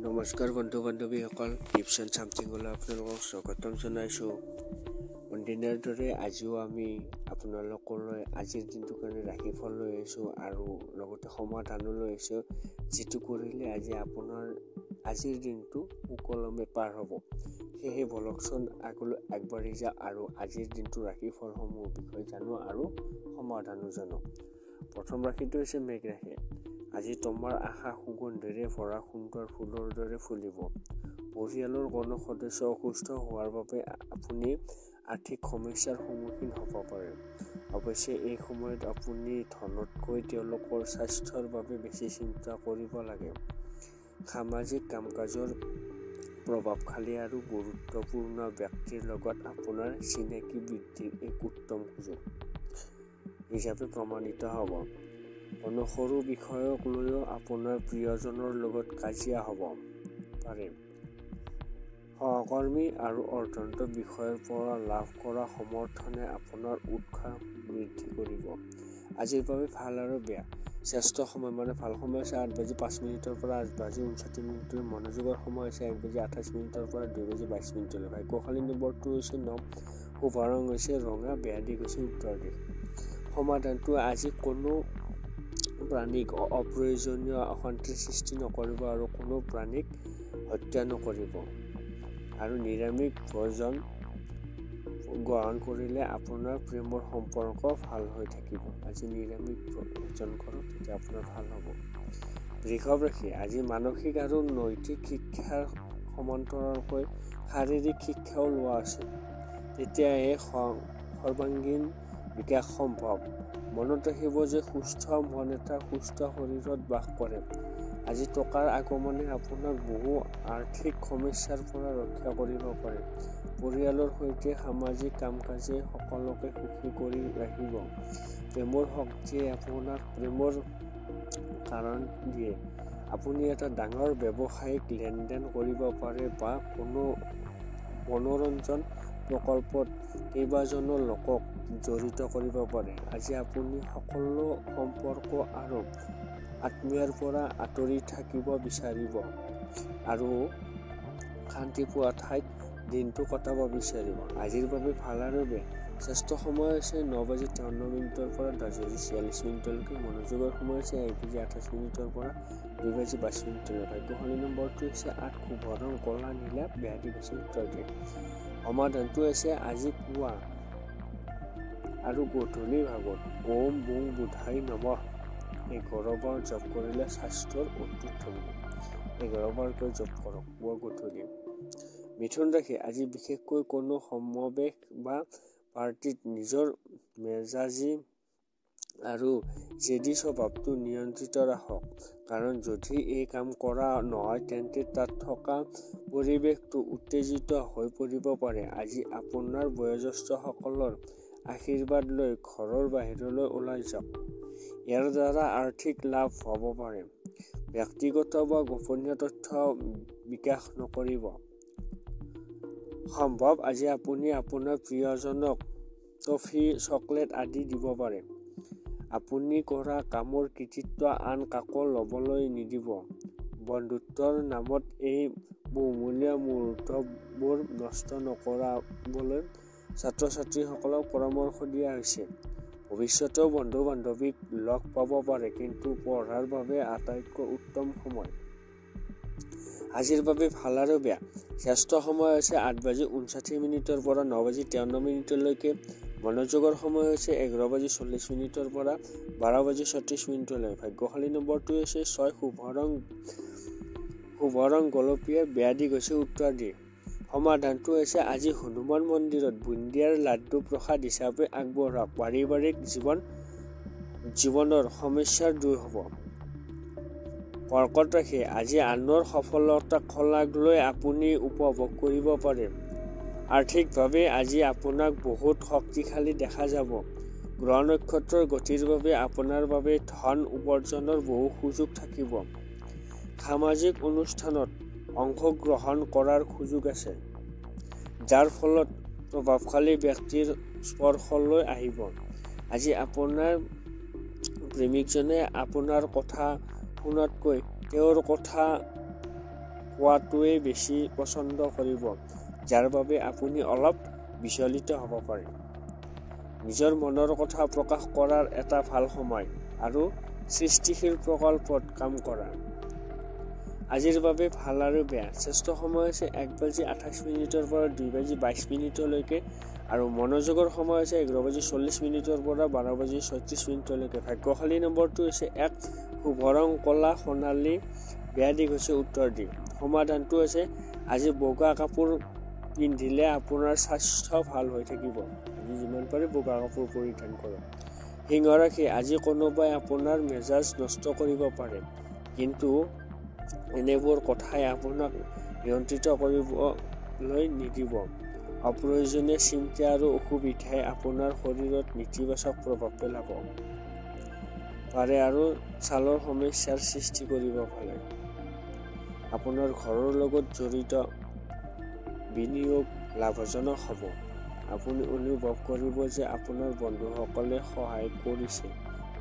নমস্কাৰ বন্ধু বান্ধৱীসকল, tips and চামথিঙলৈ আপোনালোকক স্বাগতম জনাইছোঁ। দিনৰ দৰে আজিও আমি আপোনালোকলৈ আজিৰ দিনটোৰ কাৰণে ৰাশিফল লৈ আহিছোঁ আৰু লগতে সমাধানো লৈ আহিছোঁ, যিটো কৰিলে আজি আপোনাৰ আজিৰ দিনটো সুকলমে পাৰ হ'ব। সেয়েহে বলকচোন আগলৈ আগবাঢ়ি যাওঁ আৰু আজিৰ দিনটো ৰাশিফলসমূহৰ বিষয়ে জানো আৰু সমাধানো জানো। প্ৰথম ৰাশিটো হৈছে মেঘ ৰাশি। আজি তোমাৰ আশা সুগন্ধিৰে ভৰা সুন্দৰ ফুলৰ দৰে ফুলিব। পৰিয়ালৰ কোনো সদস্য অসুস্থ হোৱাৰ বাবে আপুনি আৰ্থিক সমস্যাৰ সন্মুখীন হ'ব পাৰে। অৱশ্যে এই সময়ত আপুনি ধনতকৈ তেওঁলোকৰ স্বাস্থ্যৰ বাবে বেছি চিন্তা কৰিব লাগে। সামাজিক কাম-কাজৰ প্ৰভাৱশালী আৰু গুৰুত্বপূৰ্ণ ব্যক্তিৰ লগত আপোনাৰ চিনাকি বৃদ্ধিৰ এক উত্তম সুযোগ হিচাপে প্ৰমাণিত হ'ব। কোনো সৰু বিষয়ক লৈও আপোনাৰ প্ৰিয়জনৰ লগত কাজিয়া হ'ব পাৰে। সহকৰ্মী আৰু অৰ্থনৈতিক বিষয়ৰ পৰা লাভ কৰা সমৰ্থনে আপোনাৰ উৎসাহ বৃদ্ধি কৰিব। আজিৰ বাবে ভাল আৰু বেয়া। শ্ৰেষ্ঠ সময় ভাল সময় হৈছে 8:05 পৰা 8:59। মনোযোগৰ সময় হৈছে 1:28 পৰা 2:22। ভাগ্যশালী নম্বৰটো হৈছে 9। শুভ ৰং হৈছে ৰঙা, বেয়া দিশ হৈছে উত্তৰ দিশ। সমাধানটো আজি কোনো প্ৰাণীক অপ্ৰয়োজনীয় অশান্তিৰ সৃষ্টি নকৰিব আৰু কোনো প্ৰাণীক হত্যা নকৰিব। আৰু নিৰামিষ ভোজন গ্ৰহণ কৰিলে আপোনাৰ প্ৰেমৰ সম্পৰ্ক ভাল হৈ থাকিব। আজি নিৰামিষ ভোজন কৰক, তেতিয়া আপোনাৰ ভাল হ'ব। বৃষভ ৰাশি। আজি মানসিক আৰু নৈতিক শিক্ষাৰ সমান্তৰালকৈ শাৰীৰিক শিক্ষাও লোৱা উচিত। তেতিয়াহে সৰ্বাংগীন বিকাশ সম্ভৱ। মনত ৰাখিব যে সুস্থ মন এটা সুস্থ শৰীৰত বাস কৰে। আজি টকাৰ আগমনে আপোনাক বহু আৰ্থিক সমস্যাৰ পৰা ৰক্ষা কৰিব পাৰে। পৰিয়ালৰ সৈতে সামাজিক কাম-কাজে সকলোকে সুখী কৰি ৰাখিব। প্ৰেমৰ শক্তিয়ে আপোনাক প্ৰেমৰ কাৰণ দিয়ে। আপুনি এটা ডাঙৰ ব্যৱসায়িক লেনদেন কৰিব পাৰে বা কোনো মনোৰঞ্জন প্ৰকল্পত কেইবাজনো লোকক জড়িত কৰিব পাৰে। আজি আপুনি সকলো সম্পৰ্ক আৰু আত্মীয়ৰ পৰা আঁতৰি থাকিব বিচাৰিব আৰু শান্তি পোৱা ঠাইত দিনটো কটাব বিচাৰিব। আজিৰ বাবে ভাল আৰু বেয়া। শ্ৰেষ্ঠ সময় হৈছে 9:53 পৰা 10:46। মনোযোগৰ সময় হৈছে 1:28 পৰা 2:22। ভাগ্যশালী নম্বৰটো হৈছে 8। শুভ ৰং ক'লা, নীলা, বেয়া দিশ হৈছে উত্তৰ দিশ। সমাধানটো হৈছে আজি পুৱা আৰু গধূলি ভাগত ওম বুং বুধাই নমঃ 11 বাৰ জপ কৰিলে স্বাস্থ্যৰ অটুট থাকিব। 11 বাৰকৈ জপ কৰক পুৱা গধূলি। মিথুন ৰাশি। আজি বিশেষকৈ কোনো সমাৱেশ বা পাৰ্টিত নিজৰ মেজাজি আৰু জেদী স্বভাৱটো নিয়ন্ত্ৰিত ৰাখক, কাৰণ যদি এই কাম কৰা নহয় তেন্তে তাত থকা পৰিৱেশটো উত্তেজিত হৈ পৰিব পাৰে। আজি আপোনাৰ বয়োজ্যেষ্ঠসকলৰ আশীৰ্বাদ লৈ ঘৰৰ বাহিৰলৈ ওলাই যাওক। ইয়াৰ দ্বাৰা আৰ্থিক লাভ হ'ব পাৰে। ব্যক্তিগত বা গোপনীয় তথ্য বিকাশ নকৰিব। সম্ভৱ আজি আপুনি আপোনাৰ প্ৰিয়জনক টফি, চকলেট আদি দিব পাৰে। আপুনি কৰা কামৰ কৃতিত্ব আন কাকো ল'বলৈ নিদিব। বন্ধুত্বৰ নামত এই বহুমূলীয়া মুহূৰ্তবোৰ নষ্ট নকৰাবলৈ ছাত্ৰ-ছাত্ৰীসকলক পৰামৰ্শ দিয়া হৈছে। ভৱিষ্যতেও বন্ধু-বান্ধৱীক লগ পাব পাৰে, কিন্তু পঢ়াৰ বাবে আটাইতকৈ উত্তম সময়। আজিৰ বাবে ভাল আৰু বেয়া। শ্ৰেষ্ঠ সময় হৈছে 8:59 পৰা 9:53। মনোযোগৰ সময় হৈছে 11:40 পৰা 12:36। ভাগ্যশালী নম্বৰটো হৈছে 6। শুভ ৰং গোলপীয়া, বেয়া দিশ হৈছে উত্তৰ দিশ। সমাধানটো হৈছে আজি হনুমান মন্দিৰত বুন্দিয়াৰ লাড্ডু প্ৰসাদ হিচাপে আগবঢ়াওক। পাৰিবাৰিক জীৱনৰ সমস্যা দূৰ হ'ব। কৰ্কট ৰাশি। আজি আনৰ সফলতাক শলাগ লৈ আপুনি উপভোগ কৰিব পাৰে। আৰ্থিকভাৱে আজি আপোনাক বহুত শক্তিশালী দেখা যাব। গ্ৰহ নক্ষত্ৰৰ গতিৰ বাবে আপোনাৰ বাবে ধন উপাৰ্জনৰ বহু সুযোগ থাকিব। সামাজিক অনুষ্ঠানত অংশগ্ৰহণ কৰাৰ সুযোগ আছে, যাৰ ফলত প্ৰভাৱশালী ব্যক্তিৰ স্পৰ্শলৈ আহিব। আজি আপোনাৰ প্ৰেমিকজনে আপোনাৰ কথা শুনাতকৈ তেওঁৰ কথা কোৱাটোৱেই বেছি পছন্দ কৰিব, যাৰ বাবে আপুনি অলপ বিচলিত হ'ব পাৰে। নিজৰ মনৰ কথা প্ৰকাশ কৰাৰ এটা ভাল সময় আৰু সৃষ্টিশীল প্ৰকল্পত কাম কৰা। আজিৰ বাবে ভাল আৰু বেয়া। শ্ৰেষ্ঠ সময় হৈছে 1:28 পৰা 2:22 আৰু মনোযোগৰ সময় হৈছে 11:40 পৰা 12:36 ভাগ্যশালী নম্বৰটো হৈছে 1, শুভ ৰং কলা সোণালী, বেয়া দিশ হৈছে উত্তৰ দিশ। সমাধানটো হৈছে আজি বগা কাপোৰ পিন্ধিলে আপোনাৰ স্বাস্থ্য ভাল হৈ থাকিব। আজি যিমান পাৰে বগা কাপোৰ পৰিধান কৰক। সিংহ ৰাশি, আজি কোনোবাই আপোনাৰ মেজাজ নষ্ট কৰিব পাৰে, কিন্তু এনেবোৰ কথাই আপোনাক নিয়ন্ত্ৰিত কৰিবলৈ নিদিব। অপ্ৰয়োজনীয় চিন্তা আৰু অসুবিধাই আপোনাৰ শৰীৰত নেতিবাচক প্ৰভাৱ পেলাব পাৰে আৰু ছালৰ সমস্যাৰ সৃষ্টি কৰিব পাৰে। আপোনাৰ ঘৰৰ লগত জড়িত বিনিয়োগ লাভজনক হ'ব। আপুনি অনুভৱ কৰিব যে আপোনাৰ বন্ধুসকলে সহায় কৰিছে,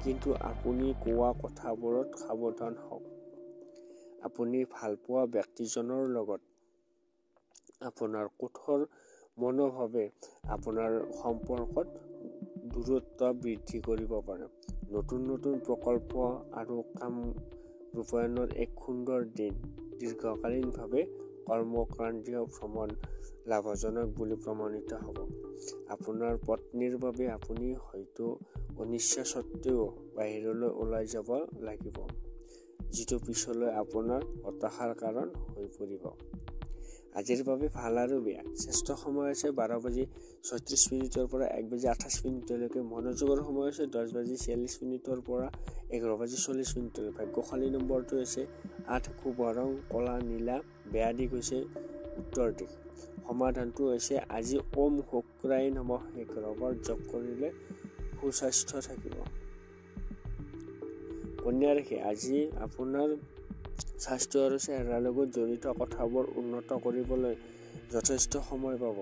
কিন্তু আপুনি কোৱা কথাবোৰত সাৱধান হওক। আপুনি ভালপোৱা ব্যক্তিজনৰ লগত আপোনাৰ কঠোৰ মনোভাৱে আপোনাৰ সম্পৰ্কত দূৰত্ব বৃদ্ধি কৰিব পাৰে। নতুন প্ৰকল্প আৰু কাম ৰূপায়ণৰ এক সুন্দৰ দিন। দীৰ্ঘকালীনভাৱে কৰ্মকাণ্ডীয় ভ্ৰমণ লাভজনক বুলি প্ৰমাণিত হ'ব। আপোনাৰ পত্নীৰ বাবে আপুনি হয়তো অনিচ্ছা সত্ত্বেও বাহিৰলৈ ওলাই যাব লাগিব, যিটো পিছলৈ আপোনাৰ হতাশাৰ কাৰণ হৈ পৰিব। আজিৰ বাবে ভাল আৰু বেয়া। শ্ৰেষ্ঠ সময় হৈছে 12:36 পৰা 1:28 মনোযোগৰ সময় হৈছে 10:46 পৰা 11:40 ভাগ্যশালী নম্বৰটো হৈছে 8, শুভ ৰং কলা নীলা, বেয়া দিশ হৈছে উত্তৰ দিশ। সমাধানটো হৈছে আজি ওম শুক্ৰায় নমঃ এঘাৰবাৰ জপ কৰিলে সুস্বাস্থ্য থাকিব। কন্যা ৰাশি, আজি আপোনাৰ স্বাস্থ্য আৰু চেহেৰাৰ লগত জড়িত কথাবোৰ উন্নত কৰিবলৈ যথেষ্ট সময় পাব।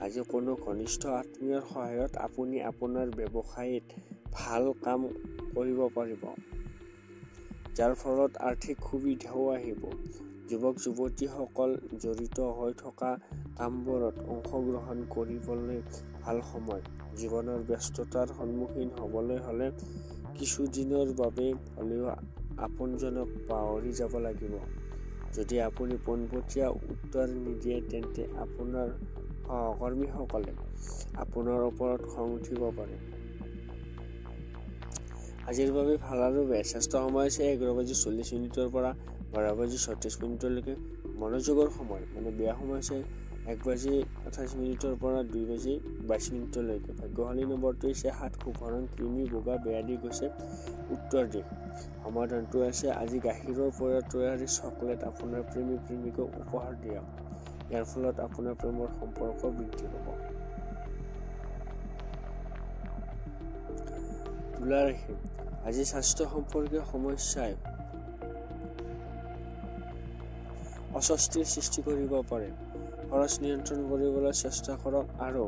আজি কোনো ঘনিষ্ঠ আত্মীয়ৰ সহায়ত আপুনি আপোনাৰ ব্যৱসায়ত ভাল কাম কৰিব পাৰিব, যাৰ ফলত আৰ্থিক সুবিধাও আহিব। যুৱক-যুৱতীসকল জড়িত হৈ থকা কামবোৰত অংশগ্ৰহণ কৰিবলৈ ভাল সময়। জীৱনৰ ব্যস্ততাৰ সন্মুখীন হ'বলৈ হ'লে কিছুদিনৰ বাবে হ'লেও আপোনজনক পাহৰি যাব লাগিব। যদি আপুনি পোনপটীয়া উত্তৰ নিদিয়ে, তেন্তে আপোনাৰ সহকৰ্মীসকলে আপোনাৰ ওপৰত খং উঠিব পাৰে। আজিৰ বাবে ভাল আৰু বেয়া। শ্ৰেষ্ঠ সময় হৈছে 11:40 পৰা 12:36 মনোযোগৰ সময় বেয়া সময় হৈছে 1:28 পৰা 2:22 ভাগ্যশালী নম্বৰটো হৈছে 7, শুভ ৰং ক্ৰীমি বগা, বেয়া দিশ হৈছে উত্তৰ দিশ। সমাধানটো হৈছে আজি গাখীৰৰ পৰা তৈয়াৰী চকলেট আপোনাৰ প্ৰেমিকক উপহাৰ দিয়ক। ইয়াৰ ফলত আপোনাৰ প্ৰেমৰ সম্পৰ্ক বৃদ্ধি পাব। তুলা ৰাশি, আজি স্বাস্থ্য সম্পৰ্কীয় সমস্যাই অস্বস্তিৰ সৃষ্টি কৰিব পাৰে। খৰচ নিয়ন্ত্ৰণ কৰিবলৈ চেষ্টা কৰক আৰু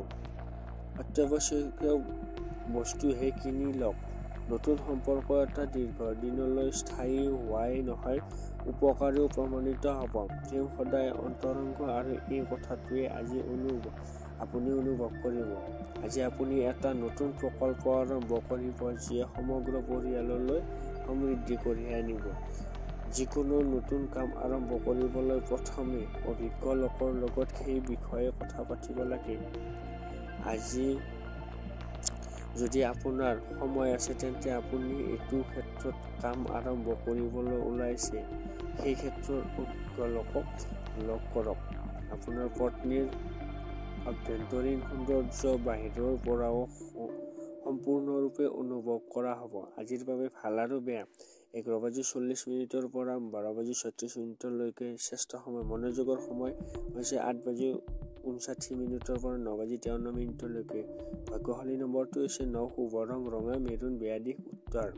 অত্যাৱশ্যকীয় বস্তুহে কিনি লওক। নতুন সম্পৰ্ক এটা দীৰ্ঘদিনলৈ স্থায়ী হোৱাই নহয়, উপকাৰীও প্ৰমাণিত হ'ব। তেওঁ সদায় অন্তৰংগ আৰু এই কথাটোৱে আপুনি অনুভৱ কৰিব। আজি আপুনি এটা নতুন প্ৰকল্প আৰম্ভ কৰিব, যিয়ে সমগ্ৰ পৰিয়াললৈ সমৃদ্ধি কঢ়িয়াই আনিব। যিকোনো নতুন কাম আৰম্ভ কৰিবলৈ প্ৰথমে অভিজ্ঞ লোকৰ লগত সেই বিষয়ে কথা পাতিব লাগে। আজি যদি আপোনাৰ সময় আছে, তেন্তে আপুনি এইটো ক্ষেত্ৰত কাম আৰম্ভ কৰিবলৈ ওলাইছে, সেই ক্ষেত্ৰৰ অভিজ্ঞ লোকক লগ কৰক। আপোনাৰ পত্নীৰ আভ্যন্তৰীণ সৌন্দৰ্য বাহিৰৰ পৰাও সম্পূৰ্ণৰূপে অনুভৱ কৰা হ'ব। আজিৰ বাবে ভাল আৰু বেয়া। 11:40 পৰা 12:36 শ্ৰেষ্ঠ সময়। মনোযোগৰ সময় হৈছে 8:59 পৰা 9:53 ভাগ্যশালী নম্বৰটো হৈছে 9, শুভ ৰং ৰঙা মেৰুন, বেয়া দিশ উত্তৰ।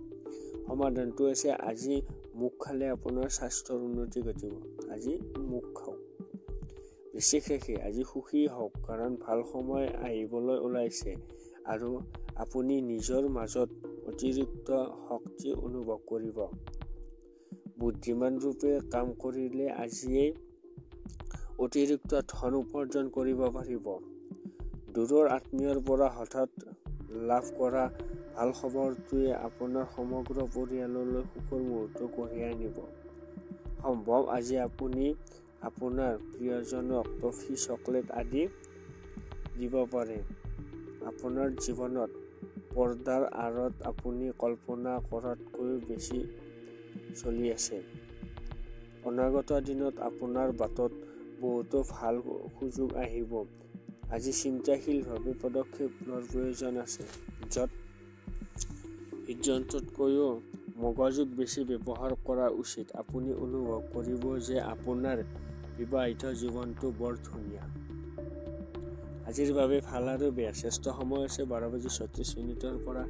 সমাধানটো হৈছে আজি মুখ খালে আপোনাৰ স্বাস্থ্যৰ উন্নতি ঘটিব। আজি মুখ খাওক। বৃশ্চিক ৰাশি, আজি সুখী হওক, কাৰণ ভাল সময় আহিবলৈ ওলাইছে আৰু আপুনি নিজৰ মাজত অতিৰিক্ত শক্তি অনুভৱ কৰিব। বুদ্ধিমান ৰূপে কাম কৰিলে আজিয়েই অতিৰিক্ত ধন উপাৰ্জন কৰিব পাৰিব। দূৰৰ আত্মীয়ৰ পৰা হঠাৎ লাভ কৰা ভাল খবৰটোৱে আপোনাৰ সমগ্ৰ পৰিয়াললৈ সুখৰ মুহূৰ্ত কঢ়িয়াই আনিব। সম্ভৱ আজি আপুনি আপোনাৰ প্ৰিয়জনক টফি, চকলেট আদি দিব পাৰে। আপোনাৰ জীৱনত পৰ্দাৰ আঁৰত আপুনি কল্পনা কৰাতকৈও বেছি চলি আছে। অনাগত দিনত আপোনাৰ বাটত বহুতো ভাল সুযোগ আহিব। আজি চিন্তাশীলভাৱে পদক্ষেপ লোৱাৰ প্ৰয়োজন আছে, য'ত সিদ্ধান্ততকৈও মগজুক বেছি ব্যৱহাৰ কৰা উচিত। আপুনি অনুভৱ কৰিব যে আপোনাৰ বিবাহিত জীৱনটো বৰ ধুনীয়া। আজিৰ বাবে ভাল আৰু বেয়া। শ্ৰেষ্ঠ সময় আছে 12:36 পৰা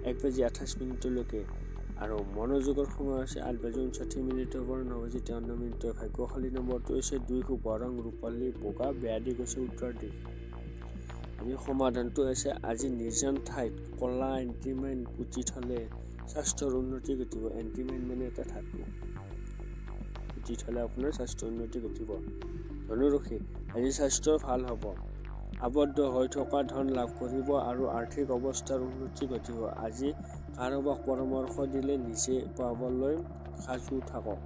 1:28 আৰু মনোযোগৰ সময় আছে 8:59 পৰা 9:53। ভাগ্যশালী নম্বৰটো হৈছে 2, শুভ ৰং ৰূপালী বগা, বেয়া দিশ হৈছে উত্তৰ দিশ। আজি সমাধানটো হৈছে আজি নিৰ্জন ঠাইত ক'লা এণ্টিমেণ্ট পুতি থলে স্বাস্থ্যৰ উন্নতি ঘটিব। এণ্টিমেণ্ট মানে এটা ধাতু, পুতি থলে আপোনাৰ স্বাস্থ্যৰ উন্নতি ঘটিব। ধনুৰাশি, আজি স্বাস্থ্য ভাল হ'ব। আবদ্ধ হৈ থকা ধন লাভ কৰিব আৰু আৰ্থিক অৱস্থাৰ উন্নতি ঘটিব। আজি কাৰোবাক পৰামৰ্শ দিলে নিজে পাবলৈ সাজু থাকক।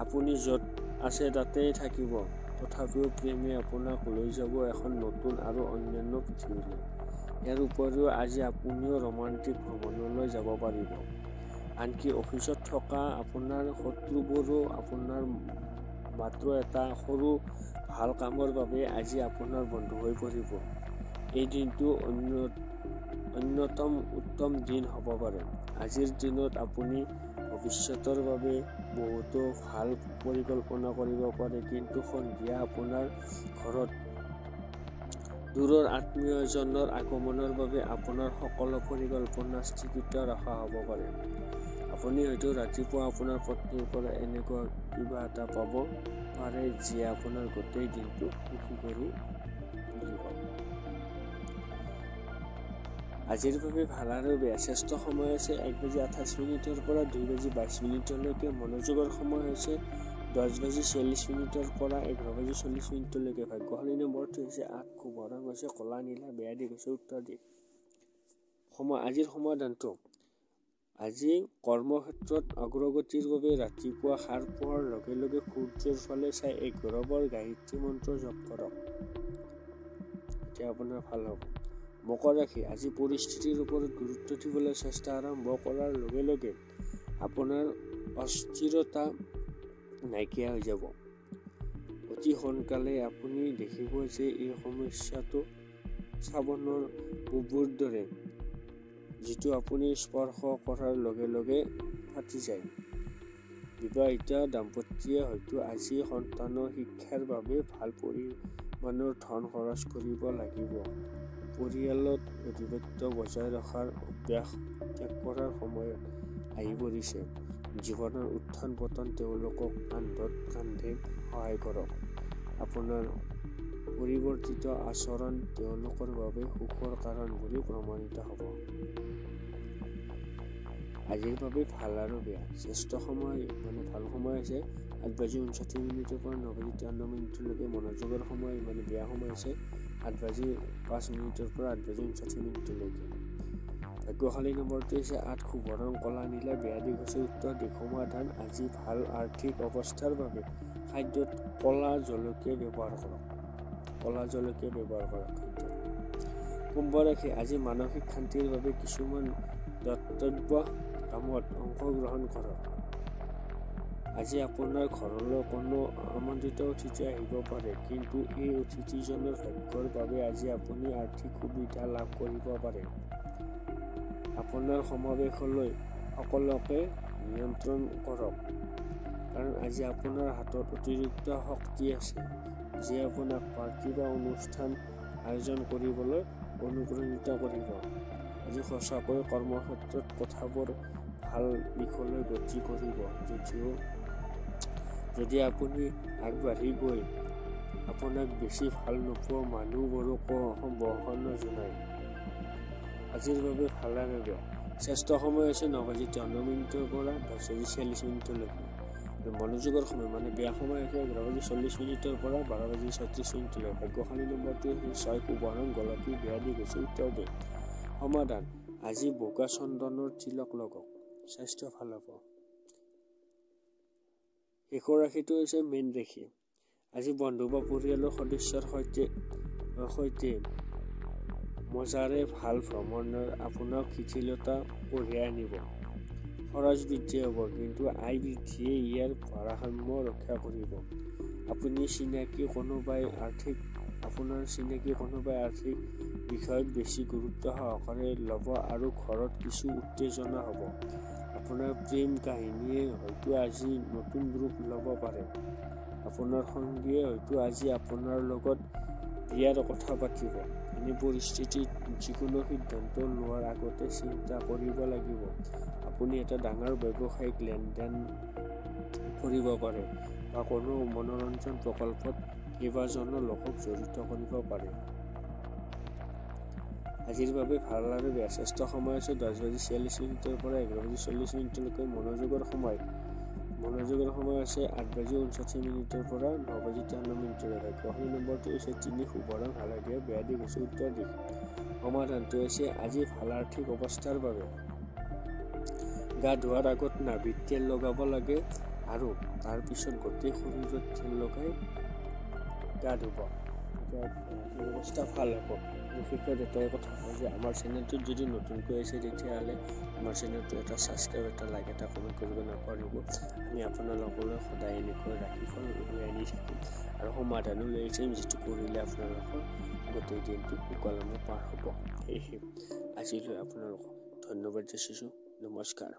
আপুনি য'ত আছে তাতেই থাকিব, তথাপিও প্ৰেমে আপোনাক লৈ যাব এখন নতুন আৰু অন্যান্য পৃথিৱীলৈ। ইয়াৰ উপৰিও আজি আপুনিও ৰোমান্টিক ভ্ৰমণলৈ যাব পাৰিব। আনকি অফিচত থকা আপোনাৰ শত্ৰুবোৰো আপোনাৰ মাত্ৰ এটা সৰু ভাল কামৰ বাবে আজি আপোনাৰ বন্ধু হৈ পৰিব। এই দিনটো অন্যতম উত্তম দিন হ'ব পাৰে। আজিৰ দিনত আপুনি ভৱিষ্যতৰ বাবে বহুতো ভাল পৰিকল্পনা কৰিব পাৰে, কিন্তু সন্ধিয়া আপোনাৰ ঘৰত দূৰৰ আত্মীয় এজনৰ আগমনৰ বাবে আপোনাৰ সকলো পৰিকল্পনা স্থগিত ৰখা হ'ব পাৰে। আপুনি হয়তো ৰাতিপুৱা আপোনাৰ পত্নীৰ পৰা এনেকুৱা কিবা এটা পাব পাৰে যিয়ে আপোনাৰ গোটেই দিনটো সুখী কৰি তুলিব। আজিৰ বাবে ভাল আৰু বেয়া। শ্ৰেষ্ঠ সময় আছে 1:28 পৰা 2:22। মনোযোগৰ সময় হৈছে 10:46 পৰা 11:40। ভাগ্যশালী নম্বৰটো হৈছে 8, শুভ ৰং হৈছে ক'লা নীলা, বেয়া দিশ হৈছে উত্তৰ দিশ। আজিৰ সমাধানটো আজি কৰ্মক্ষেত্ৰত অগ্ৰগতিৰ বাবে ৰাতিপুৱা সাৰ পোৱাৰ লগে লগে সূৰ্যৰ ফালে চাই 11 বাৰ গায়ত্ৰী মন্ত্ৰ জপ কৰক। এতিয়া আপোনাৰ ভাল হ'ব। মকৰ ৰাশি, আজি পৰিস্থিতিৰ ওপৰত গুৰুত্ব দিবলৈ চেষ্টা আৰম্ভ কৰাৰ লগে লগে আপোনাৰ অস্থিৰতা নাইকিয়া হৈ যাব। অতি সোনকালে আপুনি দেখিব যে এই সমস্যাটো চাবোনৰ বুবোৰ দৰে, যিটো আপুনি স্পৰ্শ কৰাৰ লগে লগে ফাটি যায়। বিবাহিত দাম্পত্যই হয়তো আজি সন্তানৰ শিক্ষাৰ বাবে ভাল পৰিমাণৰ ধন খৰচ কৰিব লাগিব। পৰিয়ালত আধিপত্য বজাই ৰখাৰ অভ্যাস ত্যাগ কৰাৰ সময় আহি পৰিছে। জীৱনৰ উত্থান পতন তেওঁলোকক কান্ধত কান্ধে সহায় কৰক। আপোনাৰ পৰিৱৰ্তিত আচৰণ তেওঁলোকৰ বাবে সুখৰ কাৰণ বুলি প্ৰমাণিত হ'ব। আজিৰ বাবে ভাল আৰু বেয়া। শ্ৰেষ্ঠ সময় ভাল সময় আছে 8:59 পৰা 9:53। মনোযোগৰ সময় বেয়া সময় আছে 8:05 পৰা 8:59। ভাগ্যশালী নম্বৰটো হৈছে 8, শুভ ৰং ক'লা নীলা, বেয়া দিশ হৈছে উত্তৰ দিশ। সমাধান আজি ভাল আৰ্থিক অৱস্থাৰ বাবে খাদ্যত ক'লা জলকীয়া ব্যৱহাৰ কৰক। কুম্ভ ৰাশি, আজি মানসিক শান্তিৰ বাবে কিছুমান দাতব্য কামত অংশগ্ৰহণ কৰক। আজি আপোনাৰ ঘৰলৈ কোনো আমন্ত্ৰিত অতিথি আহিব পাৰে, কিন্তু এই অতিথিজনৰ ভাগ্যৰ বাবে আজি আপুনি আৰ্থিক সুবিধা লাভ কৰিব পাৰে। আপোনাৰ সমাৱেশলৈ সকলোকে নিমন্ত্ৰণ কৰক, কাৰণ আজি আপোনাৰ হাতত অতিৰিক্ত শক্তি আছে, যিয়ে আপোনাক পাৰ্টি বা অনুষ্ঠান আয়োজন কৰিবলৈ অনুপ্ৰাণিত কৰিব। আজি সঁচাকৈ কৰ্মক্ষেত্ৰত কথাবোৰ ভাল দিশলৈ গতি কৰিব। যদি আপুনি আগবাঢ়ি গৈ আপোনাক বেছি ভাল নোপোৱা মানুহবোৰকো সম্ভাষণ জনায়। আজিৰ বাবে ভাল আৰু বেয়া। শ্ৰেষ্ঠ সময় হৈছে 9:53 পৰা 10:46। মনোযোগৰ সময় মানে বেয়া সময় হৈছে 11:40 পৰা 12:36 ভাগ্যশালী নম্বৰটো হৈছে 6 শুভ ৰং গোলাপী বেয়া দিশ হৈছে উত্তৰ দিশ সমাধান আজি বগা চন্দনৰ তিলক লগাওক স্বাস্থ্য ভাল হ'ব শেষৰ ৰাশিটো হৈছে মীন ৰাশি আজি বন্ধু বা পৰিয়ালৰ সদস্যৰ সৈতে মজাৰে ভাল ভ্ৰমণৰ আপোনাক শিথিলতা কঢ়িয়াই আনিব খৰচ বৃদ্ধি হ'ব কিন্তু আয় বৃদ্ধিয়ে ইয়াৰ ভাৰসাম্য ৰক্ষা কৰিব আপোনাৰ চিনাকি কোনোবাই আৰ্থিক বিষয়ত বেছি গুৰুত্ব সহকাৰে ল'ব আৰু ঘৰত কিছু উত্তেজনা হ'ব আপোনাৰ প্ৰেম কাহিনীয়ে হয়তো আজি নতুন ৰূপ ল'ব পাৰে আপোনাৰ সঙ্গীয়ে হয়তো আজি আপোনাৰ লগত বিয়াৰ কথা পাতিব এনে পৰিস্থিতিত যিকোনো সিদ্ধান্ত লোৱাৰ আগতে চিন্তা কৰিব লাগিব আপুনি এটা ডাঙৰ ব্যৱসায়িক লেনদেন কৰিব পাৰে বা কোনো মনোৰঞ্জন প্ৰকল্পত কেইবাজনো লোকক জড়িত কৰিব পাৰে আজিৰ বাবে ভাল আৰু বেয়া স্বাস্থ্য সময় আছে 10:46 পৰা 11:40 মনোযোগৰ সময় আছে 8:59 পৰা 9:53 ভাগ্যশালী নম্বৰটো হৈছে 3 শুভ ৰং হালধীয়া বেয়া দিশ হৈছে উত্তৰ দিশ সমাধানটো হৈছে আজি ভাল আৰ্থিক অৱস্থাৰ বাবে গা ধোৱাৰ আগত নাভিত তেল লগাব লাগে আৰু তাৰ পিছত গোটেই শৰীৰত তেল লগাই গা ধুব অৱস্থা ভাল হ'ব বিশেষকৈ এটাই কথা হয় যে আমাৰ চেনেলটোত যদি নতুনকৈ আছে তেতিয়াহ'লে আমাৰ চেনেলটো এটা ছাবস্ক্ৰাইব এটা লাইক এটা কমেণ্ট কৰিব নাপাহৰিব আমি আপোনালোকলৈ সদায় এনেকৈ ৰাশিফল লৈ আনি থাকিম আৰু সমাধানো লৈ আহিম যিটো কৰিলে আপোনালোকৰ গোটেই দিনটো সুকলমে পাৰ হ'ব সেয়েহে আজিলৈ আপোনালোকক ধন্যবাদ যাচিছোঁ নমস্কাৰ